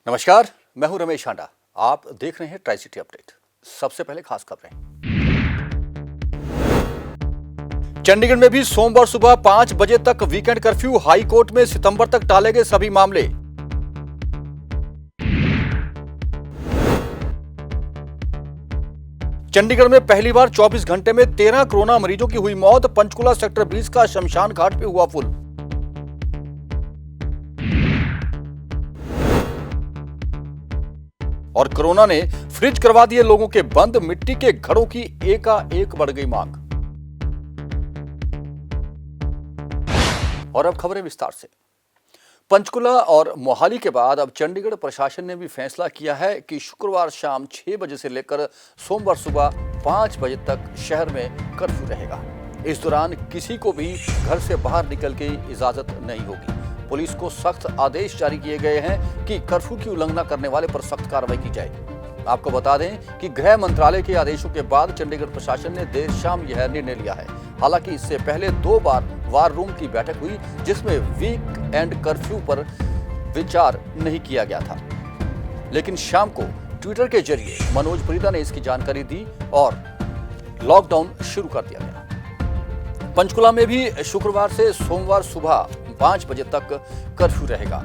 नमस्कार, मैं हूं रमेश हांडा। आप देख रहे हैं ट्राई सिटी अपडेट। सबसे पहले खास खबरें। चंडीगढ़ में भी सोमवार सुबह 5 बजे तक वीकेंड कर्फ्यू। हाई कोर्ट में सितंबर तक टाले गए सभी मामले। चंडीगढ़ में पहली बार 24 घंटे में 13 कोरोना मरीजों की हुई मौत। पंचकुला सेक्टर 20 का शमशान घाट पे हुआ फुल। और कोरोना ने फ्रिज करवा दिए लोगों के बंद। मिट्टी के घरों की एकाएक बढ़ गई मांग। और अब खबरें विस्तार से। पंचकुला और मोहाली के बाद अब चंडीगढ़ प्रशासन ने भी फैसला किया है कि शुक्रवार शाम 6 बजे से लेकर सोमवार सुबह 5 बजे तक शहर में कर्फ्यू रहेगा। इस दौरान किसी को भी घर से बाहर निकल की इजाजत नहीं होगी। पुलिस को सख्त आदेश जारी किए गए हैं कि कर्फ्यू की उल्लंघना करने वाले पर सख्त कार्रवाई की जाए। आपको बता दें कि गृह मंत्रालय के आदेशों के बाद चंडीगढ़ प्रशासन ने देर शाम यह निर्णय लिया है। हालांकि इससे पहले 2 बार वार रूम की बैठक हुई, जिसमें वीक एंड कर्फ्यू पर विचार नहीं किया गया था। लेकिन शाम को ट्विटर के जरिए मनोज परिदा ने इसकी जानकारी दी और लॉकडाउन शुरू कर दिया गया। पंचकुला में भी शुक्रवार से सोमवार सुबह 5 बजे तक कर्फ्यू रहेगा।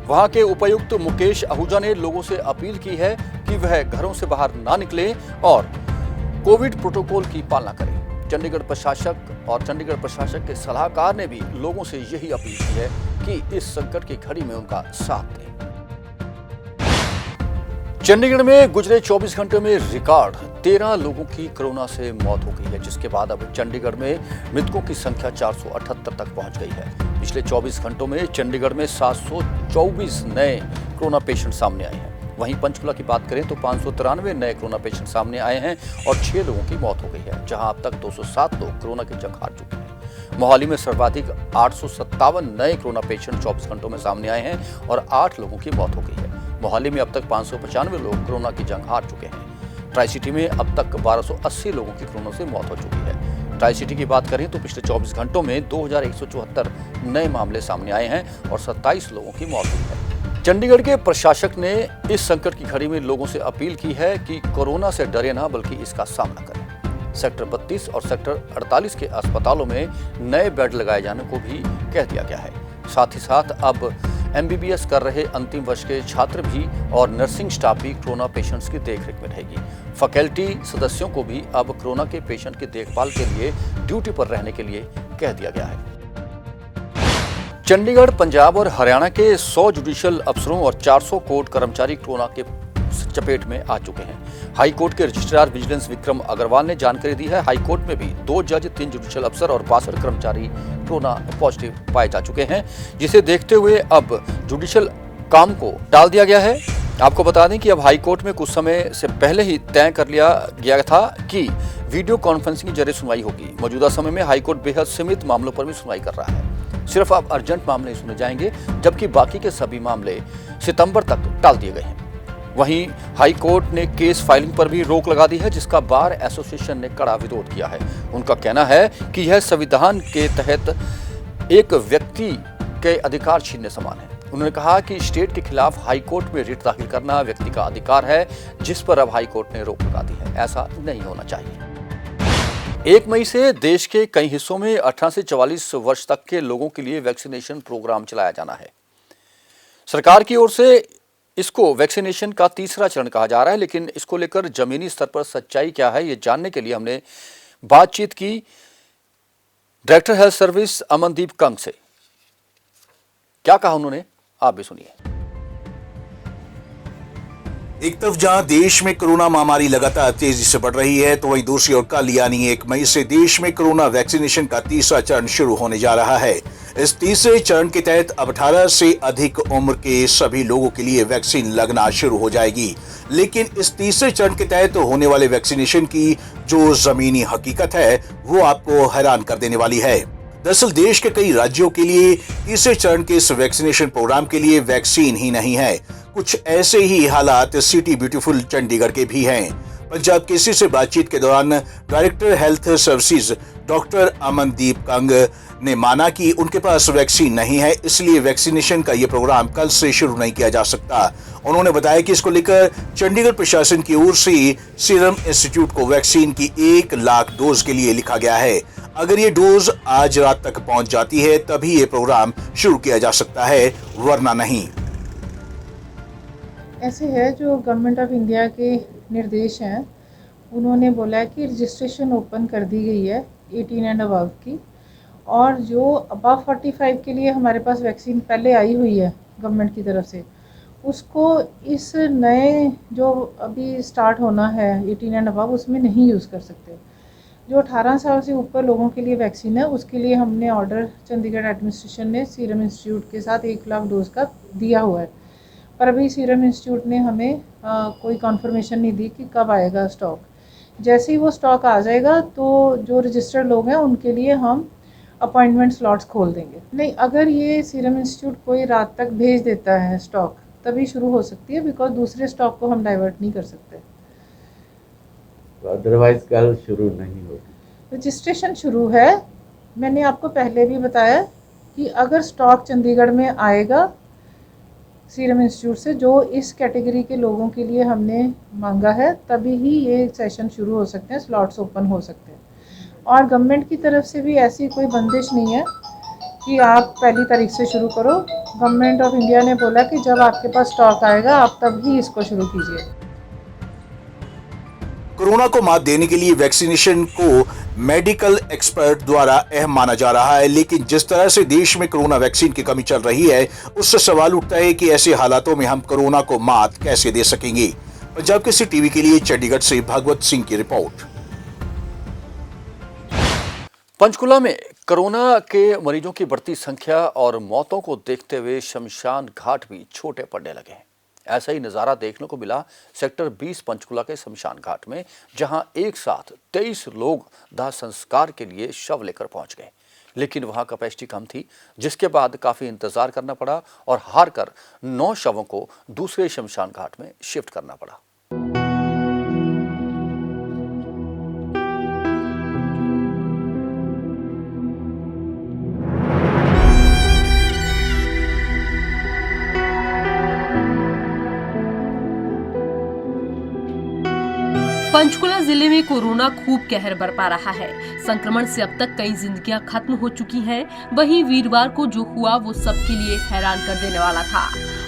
वहां के उपायुक्त मुकेश आहूजा ने लोगों से अपील की है कि वह घरों से बाहर ना निकलें और कोविड प्रोटोकॉल की पालना करें। चंडीगढ़ प्रशासक के सलाहकार ने भी लोगों से यही अपील की है कि इस संकट की घड़ी में उनका साथ दें। चंडीगढ़ में गुजरे 24 घंटे में रिकॉर्ड 13 लोगों की कोरोना से मौत हो गई है, जिसके बाद अब चंडीगढ़ में मृतकों की संख्या 478 तक पहुंच गई है। पिछले 24 घंटों में चंडीगढ़ में 724 नए कोरोना पेशेंट सामने आए हैं। वहीं पंचकुला की बात करें तो 593 नए कोरोना पेशेंट सामने आए हैं और 6 लोगों की मौत हो गई है, जहां अब तक 207 लोग कोरोना की जंग हार चुके हैं। मोहाली में सर्वाधिक 857 नए कोरोना पेशेंट 24 घंटों में सामने आए हैं और 8 लोगों की मौत हो गई है। मोहाली में अब तक 595 लोग कोरोना की जंग हार चुके हैं। ट्राई सिटी में अब तक 1280 लोगों की कोरोना से मौत हो चुकी है। ट्राई सिटी की बात करें तो पिछले 24 घंटों में 2174 नए मामले सामने आए हैं और 27 लोगों की मौत हुई है। चंडीगढ़ के प्रशासक ने इस संकट की घड़ी में लोगों से अपील की है कि कोरोना से डरे ना, बल्कि इसका सामना करें। सेक्टर 32 और सेक्टर 48 के अस्पतालों में नए बेड लगाए जाने को भी कह दिया गया है। साथ ही साथ अब MBBS कर रहे अंतिम वर्ष के छात्र भी और नर्सिंग स्टाफ भी कोरोना पेशेंट्स की देखरेख में रहेगी। फैकल्टी सदस्यों को भी अब कोरोना के पेशेंट की देखभाल के लिए ड्यूटी पर रहने के लिए कह दिया गया है। चंडीगढ़, पंजाब और हरियाणा के 100 जुडिशियल अफसरों और 400 कोर्ट कर्मचारी कोरोना के चपेट में आ चुके हैं। हाई कोर्ट के रजिस्ट्रार विजिलेंस विक्रम अग्रवाल ने जानकारी दी है। हाई कोर्ट में भी 2 जज, 3 जुडिशियल अफसर और 62 कर्मचारी कोरोना पॉजिटिव पाए जा चुके हैं, जिसे देखते हुए अब जुडिशियल काम को टाल दिया गया है। आपको बता दें कि अब हाई कोर्ट में कुछ समय से पहले ही तय कर लिया गया था कि वीडियो कॉन्फ्रेंसिंग के जरिए सुनवाई होगी। मौजूदा समय में हाई कोर्ट बेहद सीमित मामलों पर भी सुनवाई कर रहा है। सिर्फ अब अर्जेंट मामले सुने जाएंगे, जबकि बाकी के सभी मामले सितंबर तक टाल दिए गए हैं। वहीं हाई कोर्ट ने केस फाइलिंग पर भी रोक लगा दी है, जिसका बार एसोसिएशन ने कड़ा विरोध किया है। उनका कहना है कि यह संविधान के तहत एक व्यक्ति के अधिकार छीनने समान है। उन्होंने कहा कि स्टेट के खिलाफ हाई कोर्ट में रिट दाखिल करना व्यक्ति का अधिकार है, जिस पर अब हाई कोर्ट ने रोक लगा दी है। ऐसा नहीं होना चाहिए। 1 मई से देश के कई हिस्सों में 18 से 44 वर्ष तक के लोगों के लिए वैक्सीनेशन प्रोग्राम चलाया जाना है। सरकार की ओर से इसको वैक्सीनेशन का तीसरा चरण कहा जा रहा है, लेकिन इसको लेकर जमीनी स्तर पर सच्चाई क्या है, ये जानने के लिए हमने बातचीत की director health service Amandeep Kang से। क्या कहा उन्होंने, आप भी सुनिए। एक तरफ जहां देश में कोरोना महामारी लगातार तेजी से बढ़ रही है, तो वहीं दूसरी ओर कल यानी 1 मई से देश में कोरोना वैक्सीनेशन का तीसरा चरण शुरू होने जा रहा है। इस तीसरे चरण के तहत अब 18 से अधिक उम्र के सभी लोगों के लिए वैक्सीन लगना शुरू हो जाएगी। लेकिन इस तीसरे चरण के तहत होने वाले वैक्सीनेशन की जो जमीनी हकीकत है, वो आपको हैरान कर देने वाली है। दरअसल देश के कई राज्यों के लिए तीसरे चरण के इस वैक्सीनेशन प्रोग्राम के लिए वैक्सीन ही नहीं है। कुछ ऐसे ही हालात सिटी ब्यूटीफुल चंडीगढ़ के भी हैं। पंजाब केसरी से बातचीत के दौरान director health services doctor Amandeep Kang ने माना कि उनके पास वैक्सीन नहीं है, इसलिए वैक्सीनेशन का ये प्रोग्राम कल से शुरू नहीं किया जा सकता। उन्होंने बताया कि इसको लेकर चंडीगढ़ प्रशासन की ओर से सीरम इंस्टीट्यूट को वैक्सीन की 1 लाख डोज के लिए लिखा गया है। अगर ये डोज आज रात तक पहुंच जाती है तभी ये प्रोग्राम शुरू किया जा सकता है, वरना नहीं। ऐसे है जो गवर्नमेंट ऑफ इंडिया के निर्देश हैं, उन्होंने बोला है कि रजिस्ट्रेशन ओपन कर दी गई है 18 एंड अबव की, और जो अबव 45 के लिए हमारे पास वैक्सीन पहले आई हुई है गवर्नमेंट की तरफ से, उसको इस नए जो अभी स्टार्ट होना है 18 एंड अबव, उसमें नहीं यूज़ कर सकते। जो 18 साल से ऊपर लोगों के लिए वैक्सीन है, उसके लिए हमने ऑर्डर चंडीगढ़ एडमिनिस्ट्रेशन ने सीरम इंस्टीट्यूट के साथ 1 लाख डोज का दिया हुआ है, पर अभी सीरम इंस्टीट्यूट ने हमें कोई कॉन्फर्मेशन नहीं दी कि कब आएगा स्टॉक। जैसे ही वो स्टॉक आ जाएगा तो जो रजिस्टर्ड लोग हैं उनके लिए हम अपॉइंटमेंट स्लॉट्स खोल देंगे। नहीं, अगर ये सीरम इंस्टीट्यूट कोई रात तक भेज देता है स्टॉक, तभी शुरू हो सकती है, बिकॉज दूसरे स्टॉक को हम डाइवर्ट नहीं कर सकते। अदरवाइज कल शुरू नहीं होगी। रजिस्ट्रेशन शुरू है। मैंने आपको पहले भी बताया कि अगर स्टॉक चंडीगढ़ में आएगा सीरम इंस्टीट्यूट से, जो इस कैटेगरी के लोगों के लिए हमने मांगा है, तभी ही ये सेशन शुरू हो सकते हैं, स्लॉट्स ओपन हो सकते हैं। और गवर्नमेंट की तरफ से भी ऐसी कोई बंदिश नहीं है कि आप पहली तारीख से शुरू करो। गवर्नमेंट ऑफ इंडिया ने बोला कि जब आपके पास स्टॉक आएगा आप तब ही इसको शुरू कीजिए। कोरोना को मात देने के लिए वैक्सीनेशन को मेडिकल एक्सपर्ट द्वारा अहम माना जा रहा है, लेकिन जिस तरह से देश में कोरोना वैक्सीन की कमी चल रही है, उससे सवाल उठता है कि ऐसे हालातों में हम कोरोना को मात कैसे दे सकेंगे। पंजाब केसरी टीवी के लिए चंडीगढ़ से भागवत सिंह की रिपोर्ट। पंचकुला में कोरोना के मरीजों की बढ़ती संख्या और मौतों को देखते हुए शमशान घाट भी छोटे पड़ने लगे हैं। ऐसा ही नज़ारा देखने को मिला सेक्टर 20 पंचकुला के शमशान घाट में, जहां एक साथ 23 लोग दाह संस्कार के लिए शव लेकर पहुंच गए, लेकिन वहां कैपेसिटी कम थी, जिसके बाद काफ़ी इंतजार करना पड़ा और हार कर 9 शवों को दूसरे शमशान घाट में शिफ्ट करना पड़ा। पंचकुला जिले में कोरोना खूब कहर बरपा रहा है। संक्रमण से अब तक कई जिंदगियां खत्म हो चुकी हैं। वहीं वीरवार को जो हुआ वो सबके लिए हैरान कर देने वाला था।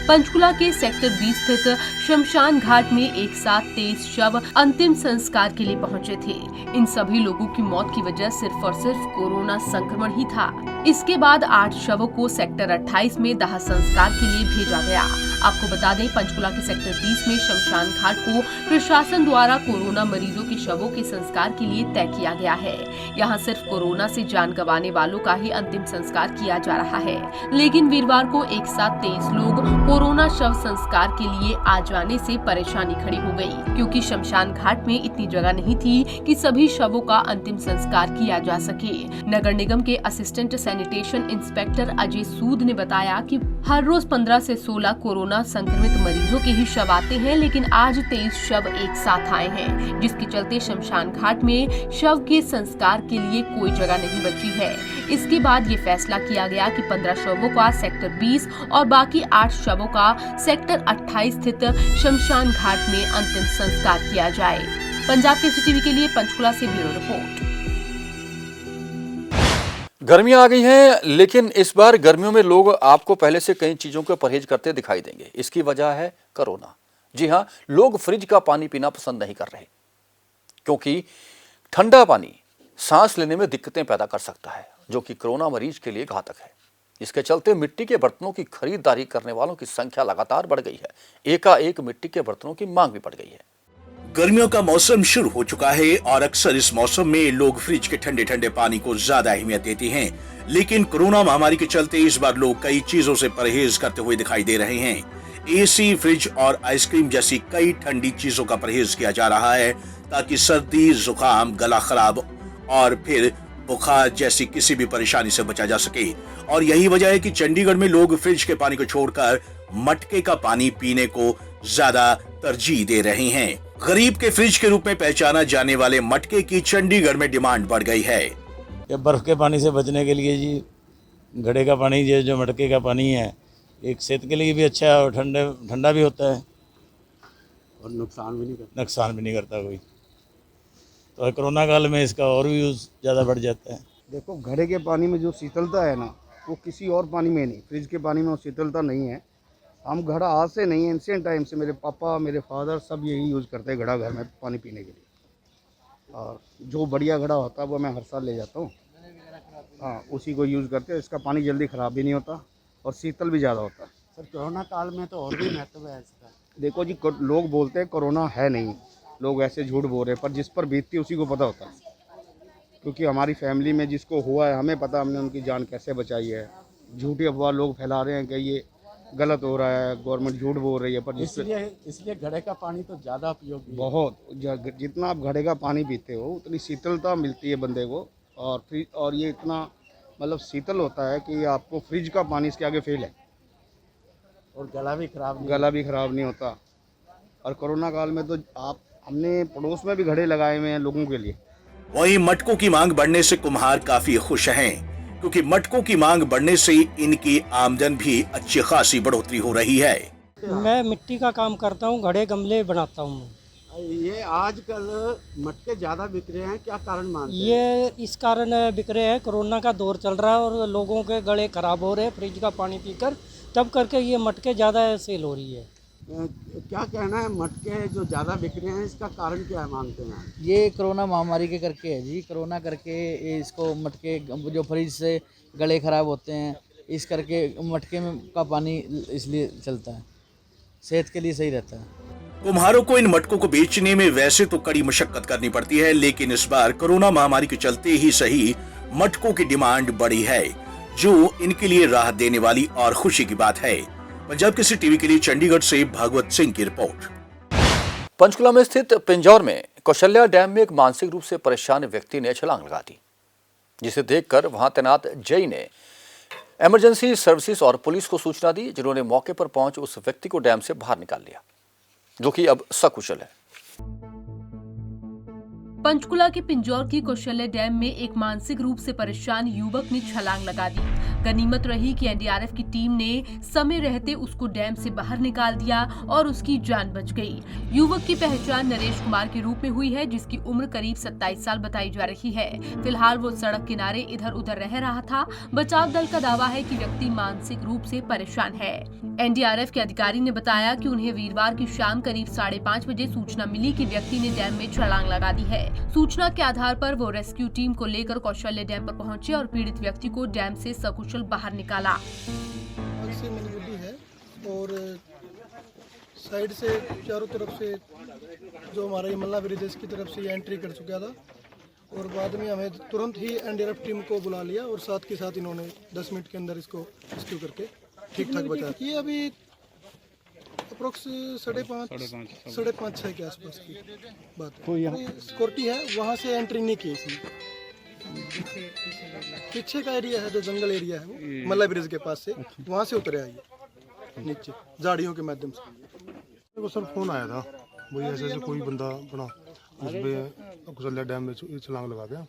पंचकुला के सेक्टर 20 स्थित शमशान घाट में एक साथ 23 शव अंतिम संस्कार के लिए पहुंचे थे। इन सभी लोगों की मौत की वजह सिर्फ और सिर्फ कोरोना संक्रमण ही था। इसके बाद 8 शवों को सेक्टर 28 में दाह संस्कार के लिए भेजा गया। आपको बता दें, पंचकुला के सेक्टर 20 में शमशान घाट को प्रशासन द्वारा कोरोना मरीजों के शवों के संस्कार के लिए तय किया गया है। यहाँ सिर्फ कोरोना से जान गंवाने वालों का ही अंतिम संस्कार किया जा रहा है, लेकिन वीरवार को एक साथ 23 लोग कोरोना शव संस्कार के लिए आ जाने से परेशानी खड़ी हो गई, क्योंकि शमशान घाट में इतनी जगह नहीं थी कि सभी शवों का अंतिम संस्कार किया जा सके। नगर निगम के असिस्टेंट सैनिटेशन इंस्पेक्टर अजय सूद ने बताया कि हर रोज 15 से 16 कोरोना संक्रमित मरीजों के ही शव आते हैं, लेकिन आज 23 शव एक साथ आए हैं, जिसके चलते शमशान घाट में शव के संस्कार के लिए कोई जगह नहीं बची है। इसके बाद ये फैसला किया गया कि 15 शवों का सेक्टर 20 और बाकी 8 शवों का सेक्टर 28 स्थित शमशान घाट में अंतिम संस्कार किया जाए। पंजाब केसरी टीवी के लिए पंचकुला से ब्यूरो रिपोर्ट। गर्मियां आ गई हैं, लेकिन इस बार गर्मियों में लोग आपको पहले से कई चीजों का परहेज करते दिखाई देंगे। इसकी वजह है कोरोना। जी हां, लोग फ्रिज का पानी पीना पसंद नहीं कर रहे, क्योंकि ठंडा पानी सांस लेने में दिक्कतें पैदा कर सकता है, जो कि कोरोना मरीज के लिए घातक है। इसके चलते मिट्टी के बर्तनों की खरीदारी करने वालों की संख्या लगातार बढ़ गई है। एकाएक मिट्टी के बर्तनों की मांग भी बढ़ गई है। गर्मियों का मौसम शुरू हो चुका है और अक्सर इस मौसम में लोग फ्रिज के ठंडे ठंडे पानी को ज्यादा अहमियत देते हैं, लेकिन कोरोना महामारी के चलते इस बार लोग कई चीजों से परहेज करते हुए दिखाई दे रहे हैं। एसी, फ्रिज और आइसक्रीम जैसी कई ठंडी चीजों का परहेज किया जा रहा है, ताकि सर्दी, जुकाम, गला खराब और फिर बुखार जैसी किसी भी परेशानी से बचा जा सके। और यही वजह है कि चंडीगढ़ में लोग फ्रिज के पानी को छोड़कर मटके का पानी पीने को ज्यादा तरजीह दे रहे हैं। गरीब के फ्रिज के रूप में पहचाना जाने वाले मटके की चंडीगढ़ में डिमांड बढ़ गई है। ये बर्फ़ के पानी से बचने के लिए जी घड़े का पानी जो मटके का पानी है एक सेहत के लिए भी अच्छा है और ठंडा भी होता है और नुकसान भी नहीं करता कोई। तो कोरोना काल में इसका और भी यूज़ ज़्यादा बढ़ जाता है। देखो घड़े के पानी में जो शीतलता है ना वो किसी और पानी में नहीं, फ्रिज के पानी में वो शीतलता नहीं है। हम घड़ा आज से नहीं, एंशिएंट टाइम से मेरे पापा मेरे फादर सब यही यूज़ करते हैं घड़ा घर में पानी पीने के लिए। और जो बढ़िया घड़ा होता है वो मैं हर साल ले जाता हूँ, हाँ उसी को यूज़ करते हैं। इसका पानी जल्दी ख़राब भी नहीं होता और शीतल भी ज़्यादा होता है। सर कोरोना काल में तो और भी महत्व है इसका। देखो जी लोग बोलते हैं कोरोना है नहीं, लोग ऐसे झूठ बोल रहे हैं, पर जिस पर बीतती है उसी को पता होता है। क्योंकि हमारी फैमिली में जिसको हुआ है हमें पता, हमने उनकी जान कैसे बचाई है। झूठी अफवाह लोग फैला रहे हैं कि ये गलत हो रहा है, गवर्नमेंट झूठ बोल रही है, पर इसलिए घड़े का पानी तो ज़्यादा उपयोगी है। बहुत जितना आप घड़े का पानी पीते हो उतनी शीतलता मिलती है बंदे को। और ये इतना मतलब शीतल होता है कि आपको फ्रिज का पानी इसके आगे फेल है। और गला भी ख़राब नहीं होता। और कोरोना काल में तो हमने पड़ोस में भी घड़े लगाए हुए हैं लोगों के लिए। वहीं मटकों की मांग बढ़ने से कुम्हार काफी खुश हैं, क्योंकि मटकों की मांग बढ़ने से इनकी आमदन भी अच्छी खासी बढ़ोतरी हो रही है। मैं मिट्टी का काम करता हूँ, घड़े गमले बनाता हूँ। ये आजकल मटके ज़्यादा बिक रहे हैं, क्या कारण मानते हैं? ये इस कारण बिक रहे हैं, कोरोना का दौर चल रहा है और लोगों के गले खराब हो रहे हैं फ्रिज का पानी पीकर, तब करके ये मटके ज़्यादा सेल हो रही है। क्या कहना है, मटके जो ज़्यादा बिक रहे हैं इसका कारण क्या है मानते हैं? ये कोरोना महामारी के करके है जी। कोरोना करके इसको मटके जो फ्रिज से गले ख़राब होते हैं इस करके मटके में का पानी इसलिए चलता है, सेहत के लिए सही रहता है। कुम्हारों को इन मटकों को बेचने में वैसे तो कड़ी मशक्कत करनी पड़ती है, लेकिन इस बार कोरोना महामारी के चलते ही सही मटकों की डिमांड बढ़ी है, जो इनके लिए राहत देने वाली और खुशी की बात है। पंजाब केसरी टीवी के लिए चंडीगढ़ से भागवत सिंह की रिपोर्ट। पंचकुला में स्थित पिंजौर में कौशल्या डैम में एक मानसिक रूप से परेशान व्यक्ति ने छलांग लगा दी, जिसे देखकर वहां तैनात जेई ने इमरजेंसी सर्विसेज और पुलिस को सूचना दी, जिन्होंने मौके पर पहुंच उस व्यक्ति को डैम से बाहर निकाल लिया, जो कि अब सकुशल है। पंचकुला के पिंजौर की कौशल्या डैम में एक मानसिक रूप से परेशान युवक ने छलांग लगा दी। गनीमत रही कि एनडीआरएफ की टीम ने समय रहते उसको डैम से बाहर निकाल दिया और उसकी जान बच गई। युवक की पहचान नरेश कुमार के रूप में हुई है, जिसकी उम्र करीब 27 साल बताई जा रही है। फिलहाल वो सड़क किनारे इधर उधर रह रहा था। बचाव दल का दावा है कि व्यक्ति मानसिक रूप से परेशान है। एनडीआरएफ के अधिकारी ने बताया कि उन्हें वीरवार की शाम करीब 5:30 बजे सूचना मिली कि व्यक्ति ने डैम में छलांग लगा दी है। सूचना के आधार पर वो रेस्क्यू टीम को लेकर कौशल्या डैम पर पहुंचे और पीड़ित व्यक्ति को डैम से सकुशल बाहर निकाला। से मिली जुली है और साइड से चारों तरफ से जो हमारा ये मल्ला ब्रिज की तरफ से ये एंट्री कर चुका था और बाद में हमें तुरंत ही एनडीआरएफ टीम को बुला लिया और साथ के साथ इन्होंने 10 मिनट के अंदर इसको रेस्क्यू करके ठीक ठाक बचा। ये अभी अप्रोक्स 5:30-6 के आसपास की बात है। सिक्योरिटी है, वहाँ से एंट्री नहीं की इसने। पीछे का एरिया है जो जंगल एरिया है वो मल्ला ब्रिज के पास से, वहाँ से उतरे आइए नीचे झाड़ियों के माध्यम से। मेरे को सर फोन आया था, वही ऐसे कोई बंदा अपना उस पर कौशल्या डैम में छलांग लगा गया।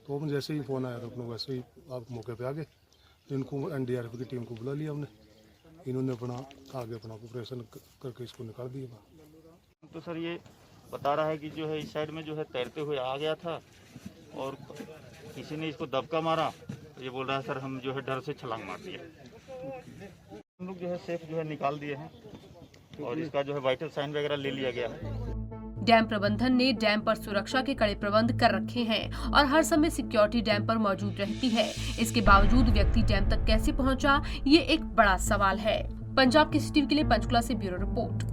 तो जैसे ही फ़ोन आया था अपने वैसे ही आप मौके पे आ गए, इनको एनडीआरएफ की टीम को बुला लिया हमने। इन्होंने आगे अपना ऑपरेशन करके इसको निकाल दिया। तो सर ये बता रहा है कि जो है इस साइड में जो है तैरते हुए आ गया था और किसी ने इसको दबका मारा। तो ये बोल रहा है सर हम जो है डर से छलांग मार दिया। हम लोग जो है सेफ जो है निकाल दिए हैं और इसका जो है वाइटल साइन वगैरह ले लिया गया है। डैम प्रबंधन ने डैम पर सुरक्षा के कड़े प्रबंध कर रखे हैं और हर समय सिक्योरिटी डैम पर मौजूद रहती है। इसके बावजूद व्यक्ति डैम तक कैसे पहुंचा, ये एक बड़ा सवाल है। पंजाब केसरी टीवी के लिए पंचकुला से ब्यूरो रिपोर्ट।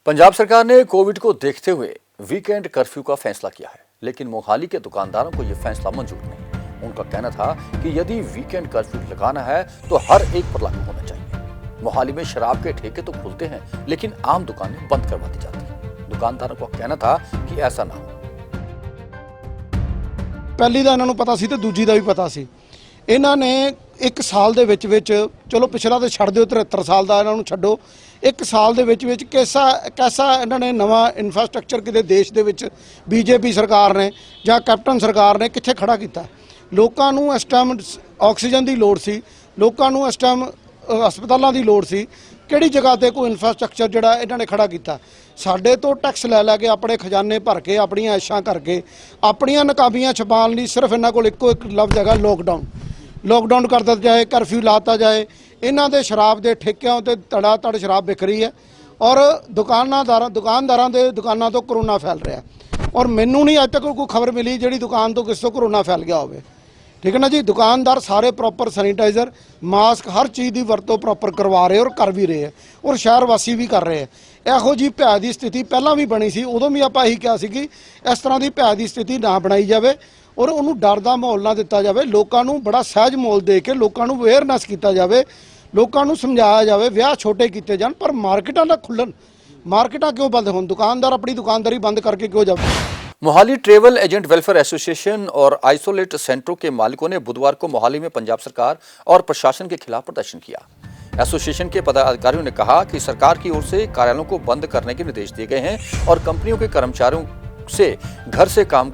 पंजाब सरकार ने कोविड को देखते हुए वीकेंड कर्फ्यू का फैसला किया है, लेकिन मोहाली के दुकानदारों को यह फैसला मंजूर नहीं। उनका कहना था कि यदि वीकेंड कर्फ्यू लगाना है तो हर एक पर लागू होना चाहिए। मोहाली में शराब के ठेके तो खुलते हैं, लेकिन आम दुकानें बंद करवा दी जाती हैं। दुकानदारों का कहना था कि ऐसा ना हो। पहली ਦਾ ਇਹਨਾਂ ਨੂੰ ਪਤਾ ਸੀ ਤੇ ਦੂਜੀ ਦਾ ਵੀ ਪਤਾ ਸੀ। ਇਹਨਾਂ ਨੇ ਇੱਕ ਸਾਲ ਦੇ ਵਿੱਚ ਚਲੋ ਪਿਛਲਾ ਤਾਂ ਛੱਡ ਦਿਓ, 73 ਸਾਲ ਦਾ ਇਹਨਾਂ ਨੂੰ ਛੱਡੋ, ਇੱਕ ਸਾਲ ਦੇ ਵਿੱਚ ਕੈਸਾ ਇਹਨਾਂ ਨੇ ਨਵਾਂ ਇਨਫਰਾਸਟ੍ਰਕਚਰ ਕਿਤੇ ਦੇਸ਼ ਦੇ ਵਿੱਚ ਬੀਜੇਪੀ ਸਰਕਾਰ ਨੇ ਜਾਂ ਕੈਪਟਨ ਸਰਕਾਰ ਨੇ ਕਿੱਥੇ ਖੜਾ ਕੀਤਾ। ਲੋਕਾਂ ਨੂੰ ਇਸ ਟਾਈਮ ਆਕਸੀਜਨ ਦੀ ਲੋੜ ਸੀ, ਲੋਕਾਂ ਨੂੰ ਇਸ ਟਾਈਮ ਹਸਪਤਾਲਾਂ ਦੀ ਲੋੜ ਸੀ, ਕਿਹੜੀ ਜਗ੍ਹਾ ਤੇ ਕੋਈ ਇਨਫਰਾਸਟ੍ਰਕਚਰ ਜਿਹੜਾ ਇਹਨਾਂ ਨੇ ਖੜਾ ਕੀਤਾ। ਸਾਡੇ ਤੋਂ ਟੈਕਸ ਲੈ ਕੇ, ਆਪਣੇ ਖਜ਼ਾਨੇ ਭਰ ਕੇ, ਆਪਣੀਆਂ ਐਸ਼ਾਂ ਕਰਕੇ, ਆਪਣੀਆਂ ਨਕਾਬੀਆਂ ਛਪਾਉਣ ਲਈ ਸਿਰਫ ਇਹਨਾਂ ਕੋਲ ਇੱਕੋ ਇੱਕ ਲਫ਼ਜ਼ ਹੈਗਾ, ਲੋਕਡਾਊਨ ਕਰ ਦਿੱਤਾ ਜਾਏ, ਕਰਫਿਊ ਲਾਤਾ ਜਾਏ। ਇਹਨਾਂ ਦੇ ਸ਼ਰਾਬ ਦੇ ਠੇਕਿਆਂ ਉੱਤੇ ਧੜ ਸ਼ਰਾਬ ਵਿਕ ਰਹੀ ਹੈ ਔਰ ਦੁਕਾਨਦਾਰਾਂ ਦੇ ਦੁਕਾਨਾਂ ਤੋਂ ਕਰੋਨਾ ਫੈਲ ਰਿਹਾ ਔਰ ਮੈਨੂੰ ਨਹੀਂ ਅੱਜ ਤੱਕ ਕੋਈ ਖਬਰ ਮਿਲੀ ਜਿਹੜੀ ਦੁਕਾਨ ਤੋਂ ਕਿਸੇ ਤੋਂ ਕਰੋਨਾ ਫੈਲ ਗਿਆ ਹੋਵੇ। ਠੀਕ ਹੈ ਨਾ ਜੀ। ਦੁਕਾਨਦਾਰ ਸਾਰੇ ਪ੍ਰੋਪਰ ਸੈਨੀਟਾਈਜ਼ਰ, ਮਾਸਕ, ਹਰ ਚੀਜ਼ ਦੀ ਵਰਤੋਂ ਪ੍ਰੋਪਰ ਕਰਵਾ ਰਹੇ ਔਰ ਕਰ ਵੀ ਰਹੇ ਹੈ ਔਰ ਸ਼ਹਿਰ ਵਾਸੀ ਵੀ ਕਰ ਰਹੇ ਹੈ। ਇਹੋ ਜੀ ਭੈ ਦੀ ਸਥਿਤੀ ਪਹਿਲਾਂ ਵੀ ਬਣੀ ਸੀ, ਉਦੋਂ ਵੀ ਆਪਾਂ ਇਹੀ ਕਿਹਾ ਸੀ ਕਿ ਇਸ ਤਰ੍ਹਾਂ ਦੀ ਭੈ ਦੀ ਸਥਿਤੀ ਨਾ ਬਣਾਈ ਜਾਵੇ ਔਰ ਉਹਨੂੰ ਡਰ ਦਾ ਮਾਹੌਲ ਨਾ ਦਿੱਤਾ ਜਾਵੇ। ਲੋਕਾਂ ਨੂੰ ਬੜਾ ਸਹਿਜ ਮਾਹੌਲ ਦੇ ਕੇ ਲੋਕਾਂ ਨੂੰ ਅਵੇਅਰਨੈਸ ਕੀਤਾ ਜਾਵੇ, ਲੋਕਾਂ ਨੂੰ ਸਮਝਾਇਆ ਜਾਵੇ, ਵਿਆਹ ਛੋਟੇ ਕੀਤੇ ਜਾਣ ਪਰ ਮਾਰਕੀਟਾਂ ਨਾ ਖੁੱਲਣ। ਮਾਰਕੀਟਾਂ क्यों बंद हों? दुकानदार अपनी दुकानदारी बंद करके क्यों जाए? Mohali travel agent welfare association और आइसोलेट सेंटरों के मालिकों ने बुधवार को मोहाली में पंजाब सरकार और प्रशासन के खिलाफ प्रदर्शन किया। एसोसिएशन के पदाधिकारियों ने कहा कि सरकार की ओर से कार्यालयों को बंद करने के निर्देश दिए गए हैं और कंपनियों के कर्मचारियों से घर से काम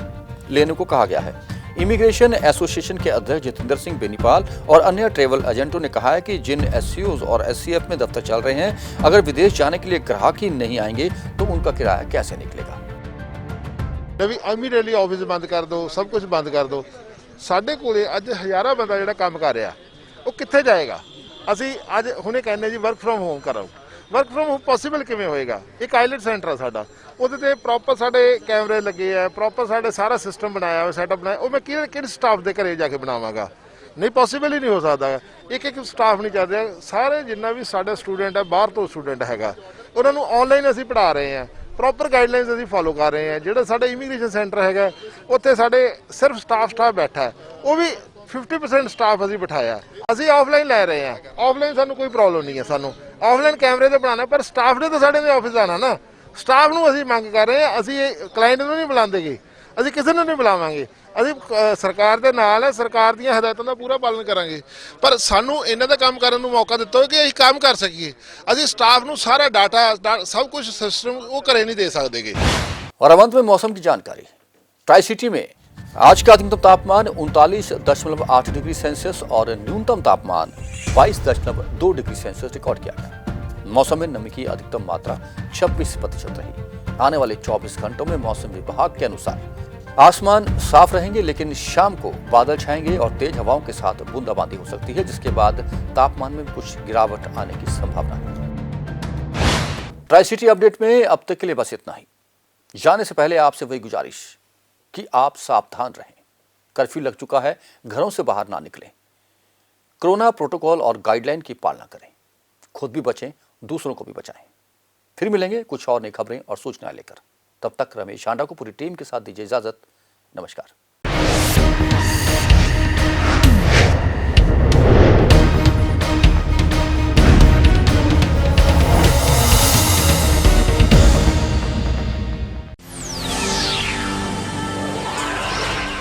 लेने को कहा गया है। इमिग्रेशन एसोसिएशन के अध्यक्ष जितेंद्र सिंह बेनीपाल और अन्य ट्रेवल एजेंटों ने कहा है कि जिन एससीओज और एससीएफ में दफ्तर चल रहे हैं, अगर विदेश जाने के लिए ग्राहक ही नहीं आएंगे तो उनका किराया कैसे निकलेगा। ਇਮੀਡੀਏਟਲੀ ਆਫਿਸ ਬੰਦ ਕਰ ਦਿਓ, ਸਭ ਕੁਝ ਬੰਦ ਕਰ ਦਿਓ। ਸਾਡੇ ਕੋਲੇ ਅੱਜ ਹਜ਼ਾਰਾਂ ਬੰਦਾ ਜਿਹੜਾ ਕੰਮ ਕਰ ਰਿਹਾ ਉਹ ਕਿੱਥੇ ਜਾਏਗਾ? ਅਸੀਂ ਅੱਜ ਹੁਣੇ ਕਹਿੰਦੇ ਜੀ ਵਰਕ ਫਰਮ ਹੋਮ ਕਰੋ। ਵਰਕ ਫਰਮ ਹੋਮ ਪੋਸੀਬਲ ਕਿਵੇਂ ਹੋਏਗਾ? ਇੱਕ ਆਈਲੈਟ ਸੈਂਟਰ ਆ ਸਾਡਾ, ਉਹਦੇ ਤੇ ਪ੍ਰੋਪਰ ਸਾਡੇ ਕੈਮਰੇ ਲੱਗੇ ਆ, ਪ੍ਰੋਪਰ ਸਾਡੇ ਸਾਰਾ ਸਿਸਟਮ ਬਣਾਇਆ ਹੋਇਆ, ਸੈਟਅਪ ਬਣਾਇਆ। ਉਹ ਮੈਂ ਕਿਹੜੇ ਸਟਾਫ ਦੇ ਘਰੇ ਜਾ ਕੇ ਬਣਾਵਾਂਗਾ? ਨਹੀਂ, ਪੋਸੀਬਲ ਹੀ ਨਹੀਂ ਹੋ ਸਕਦਾ। ਇੱਕ ਸਟਾਫ ਨਹੀਂ ਚੱਲ ਰਿਹਾ। ਸਾਰੇ ਜਿੰਨਾ ਵੀ ਸਾਡਾ ਸਟੂਡੈਂਟ ਹੈ, ਬਾਹਰ ਤੋਂ ਸਟੂਡੈਂਟ ਹੈਗਾ, ਉਹਨਾਂ ਨੂੰ ਆਨਲਾਈਨ ਅਸੀਂ ਪੜ੍ਹਾ ਰਹੇ ਹਾਂ। ਪ੍ਰੋਪਰ ਗਾਈਡਲਾਈਨਸ ਅਸੀਂ ਫੋਲੋ ਕਰ ਰਹੇ ਹਾਂ। ਜਿਹੜਾ ਸਾਡਾ ਇਮੀਗ੍ਰੇਸ਼ਨ ਸੈਂਟਰ ਹੈਗਾ ਉੱਥੇ ਸਾਡੇ ਸਿਰਫ ਸਟਾਫ ਬੈਠਾ ਹੈ, ਉਹ ਵੀ 50% ਸਟਾਫ ਅਸੀਂ ਬਿਠਾਇਆ। ਅਸੀਂ ਆਫਲਾਈਨ ਲੈ ਰਹੇ ਹਾਂ। ਆਫਲਾਈਨ ਸਾਨੂੰ ਕੋਈ ਪ੍ਰੋਬਲਮ ਨਹੀਂ ਹੈ। ਸਾਨੂੰ ਆਫਲਾਈਨ ਕੈਮਰੇ ਤੇ ਬਣਾਉਣਾ, ਪਰ ਸਟਾਫ ਨੇ ਤਾਂ ਸਾਡੇ ਦੇ ਆਫਿਸ ਆਉਣਾ ਨਾ। ਸਟਾਫ ਨੂੰ ਅਸੀਂ ਮੰਗ ਕਰ ਰਹੇ ਹਾਂ। ਅਸੀਂ ਕਲਾਇੰਟ ਨੂੰ ਨਹੀਂ ਬੁਲਾਉਂਦੇਗੇ, ਅਸੀਂ ਕਿਸੇ ਨੂੰ ਨਹੀਂ ਬੁਲਾਵਾਂਗੇ। ਅਸੀਂ ਸਰਕਾਰ ਦੇ ਨਾਲ ਹੈ, ਸਰਕਾਰ ਦੀਆਂ ਹਦਾਇਤਾਂ ਦਾ ਪੂਰਾ ਪਾਲਣ ਕਰਾਂਗੇ, ਪਰ ਸਾਨੂੰ ਇਹਨਾਂ ਦਾ ਕੰਮ ਕਰਨ ਨੂੰ ਮੌਕਾ ਦਿੱਤਾ ਹੋਵੇ ਕਿ ਅਸੀਂ ਕੰਮ ਕਰ ਸਕੀਏ। ਅਸੀਂ स्टाफ ਨੂੰ ਸਾਰਾ डाटा सब कुछ सिस्टम वो करे नहीं दे सकते। और अब अंत में मौसम की जानकारी। ट्राई सिटी में आज का अधिकतम तापमान 39.8 डिग्री सेल्सियस और न्यूनतम तापमान 22.2 डिग्री सेल्सियस रिकॉर्ड किया गया। मौसम में नमी की अधिकतम मात्रा 26% रही। आने वाले 24 घंटों में मौसम विभाग के अनुसार आसमान साफ रहेंगे, लेकिन शाम को बादल छाएंगे और तेज हवाओं के साथ बूंदाबांदी हो सकती है, जिसके बाद तापमान में कुछ गिरावट आने की संभावना है। ट्राई सिटी अपडेट में अब तक के लिए बस इतना ही। जाने से पहले आपसे वही गुजारिश कि आप सावधान रहें। कर्फ्यू लग चुका है, घरों से बाहर ना निकलें। कोरोना प्रोटोकॉल और गाइडलाइन की पालना करें। खुद भी बचें, दूसरों को भी बचाएं। फिर मिलेंगे कुछ और नई खबरें और सूचनाएं लेकर। तब तक रमेश आंडा को पूरी टीम के साथ दीजिए इजाजत। नमस्कार।